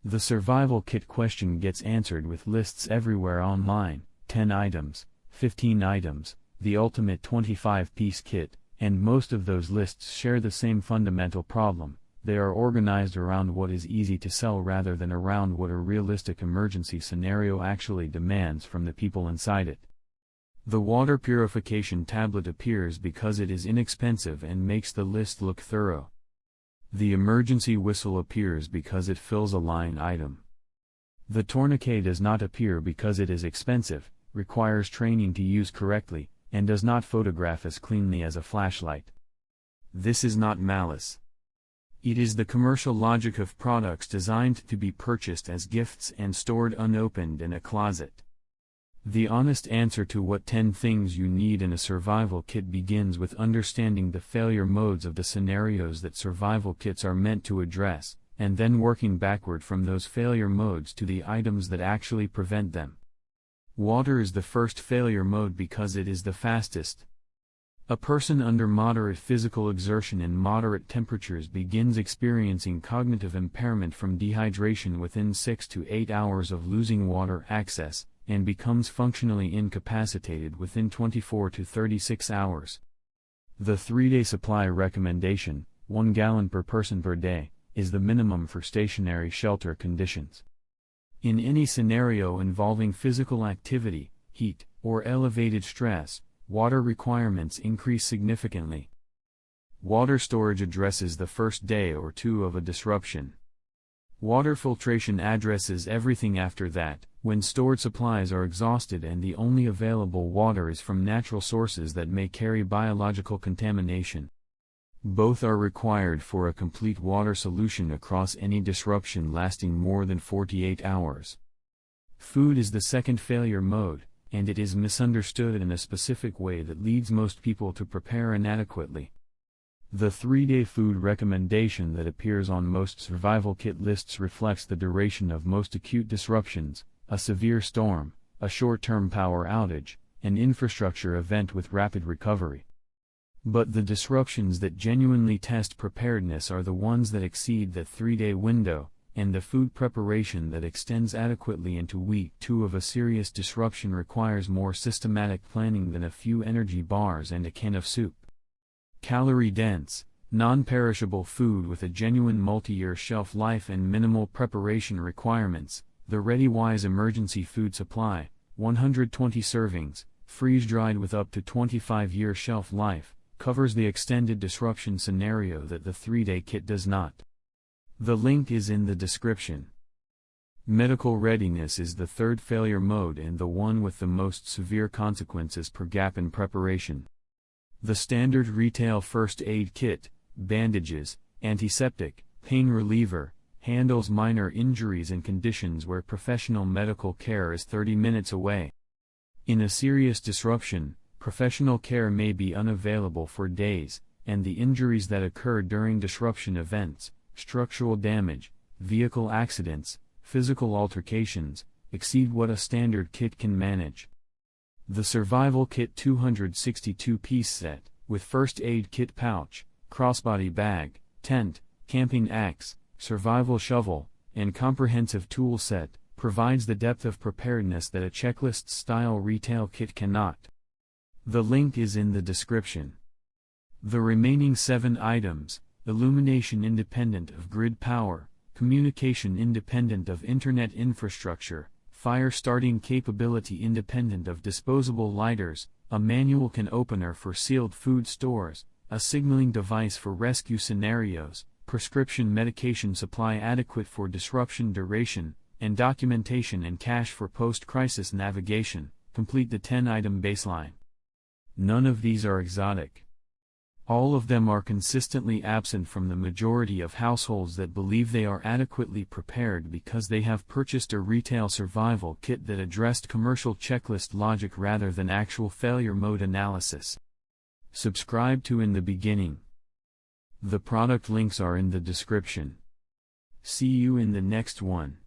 The survival kit question gets answered with lists everywhere online: 10 items, 15 items, the ultimate 25-piece kit, and most of those lists share the same fundamental problem: they are organized around what is easy to sell rather than around what a realistic emergency scenario actually demands from the people inside it. The water purification tablet appears because it is inexpensive and makes the list look thorough. The emergency whistle appears because it fills a line item. The tourniquet does not appear because it is expensive, requires training to use correctly, and does not photograph as cleanly as a flashlight. This is not malice. It is the commercial logic of products designed to be purchased as gifts and stored unopened in a closet. The honest answer to what 10 things you need in a survival kit begins with understanding the failure modes of the scenarios that survival kits are meant to address, and then working backward from those failure modes to the items that actually prevent them. Water is the first failure mode because it is the fastest. A person under moderate physical exertion and moderate temperatures begins experiencing cognitive impairment from dehydration within 6 to 8 hours of losing water access, and becomes functionally incapacitated within 24 to 36 hours. The 3-day supply recommendation, 1 gallon per person per day, is the minimum for stationary shelter conditions. In any scenario involving physical activity, heat, or elevated stress, water requirements increase significantly. Water storage addresses the first day or two of a disruption. Water filtration addresses everything after that, when stored supplies are exhausted and the only available water is from natural sources that may carry biological contamination. Both are required for a complete water solution across any disruption lasting more than 48 hours. Food is the second failure mode, and it is misunderstood in a specific way that leads most people to prepare inadequately. The 3-day food recommendation that appears on most survival kit lists reflects the duration of most acute disruptions: a severe storm, a short-term power outage, an infrastructure event with rapid recovery. But the disruptions that genuinely test preparedness are the ones that exceed the 3-day window, and the food preparation that extends adequately into week 2 of a serious disruption requires more systematic planning than a few energy bars and a can of soup. Calorie-dense, non-perishable food with a genuine multi-year shelf life and minimal preparation requirements. The WWII emergency food supply, 120 servings, freeze-dried with up to 25-year shelf life, covers the extended disruption scenario that the 3-day kit does not. The link is in the description. Medical readiness is the third failure mode and the one with the most severe consequences per gap in preparation. The standard retail first aid kit, bandages, antiseptic, pain reliever, handles minor injuries in conditions where professional medical care is 30 minutes away. In a serious disruption, professional care may be unavailable for days, and the injuries that occur during disruption events, structural damage, vehicle accidents, physical altercations, exceed what a standard kit can manage. The Survival Kit 262-piece set, with first aid kit pouch, crossbody bag, tent, camping axe, survival shovel, and comprehensive tool set, provides the depth of preparedness that a checklist-style retail kit cannot. The link is in the description. The remaining 7 items, illumination independent of grid power, communication independent of internet infrastructure, fire starting capability independent of disposable lighters, a manual can opener for sealed food stores, a signaling device for rescue scenarios, prescription medication supply adequate for disruption duration, and documentation and cache for post-crisis navigation, complete the 10-item baseline. None of these are exotic. All of them are consistently absent from the majority of households that believe they are adequately prepared because they have purchased a retail survival kit that addressed commercial checklist logic rather than actual failure mode analysis. Subscribe to InTheBeginning. The product links are in the description. See you in the next one.